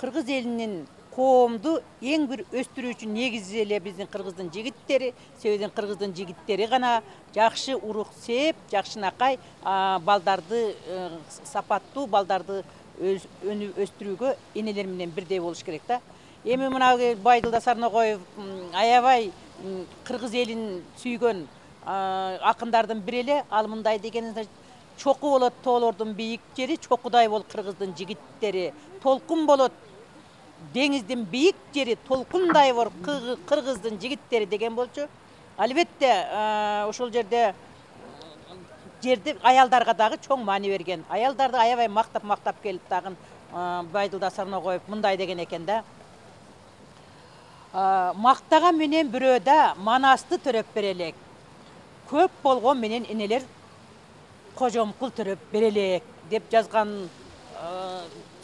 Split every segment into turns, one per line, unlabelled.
Кыргыз элинин коомду эң бир өстүрүүчү негизи эле биздин кыргыздын жигиттери, себебен кыргыздын жигиттери гана жакшы урук сээп, жакшынакай балдарды, сапаттуу балдарды өстүрүүгө энелер менен бирдей болуш керек да. Эми мына Байдылда Сарногоев аябай кыргыз элин сүйгөн акындардын бири эле, ал мындай деген: чоку болот тоолордун бийик жери, чокудай бол кыргыздын жигиттери. Толкун болот деңиздин бийик жери, толкундай бол кыргыздын жигиттери деген болчу. Албетте ошол жерде аялдарга дагы чоң маани берген. Аялдарды аябай мактап келип дагы Байдылда Сарногоев мындай деген экен да: мактаган менен бирөөдө манасты төрөп берелек. Көп болгон менен энелер кожомкул төрөп берелек деп жазган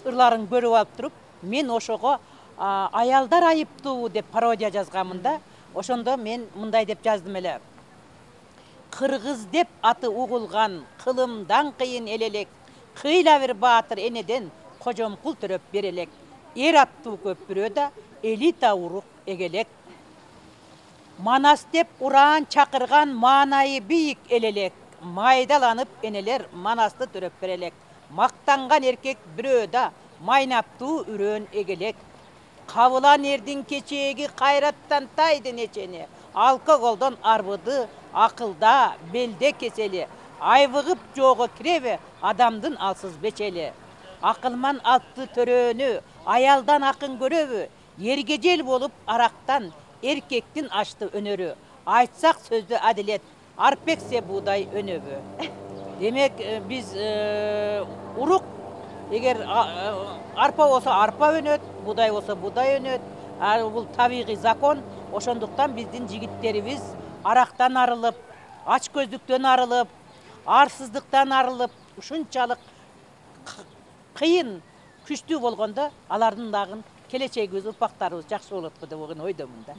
ырларын көрүп алып туруп, мен ошого аялдар айыптуу деп пародия жазганмын да. Ошондо мен мындай деп жаздым эле: кыргыз деп аты угулган, кылымдан кыйын элелек, кыйла бир баатыр энеден кожомкул төрөп берелек. Эр аттуу көп бирөөдө элита урук эгелек. Манас деп ураан чакырган маанайы бийик элелек. Майдаланып энелер манасты төрөп берелек. Мактанган эркек бирөөдө майнаптуу үрөөн эгелек. Кабылан эрдин кечеги кайраттан тайды нечени. Алкоголдон арбыды, акылда, белде кесели. Айвыгып жоого киребе адамдын алсыз бечели. Акылман атты төрөөнү, аялдан акын көрөбү? Ергежел болуп арактан, эркектин ачты өнөрү. Айтсак сөздү адилет, арпексе буудай өнөбү. Демек биз урук, эгер арпа болсо арпа өнөт, буудай болсо буудай өнөт. Бул табигый закон. Ошондуктан биздин жигиттерибиз арактан арылып, ач көздүктөн арылып, арсыздыктан арылып, ушунчалык кыйын, күчтүү болгондо алардын дагы келечегибиз, урпактарыбыз жакшы болот го деп ойдомун да.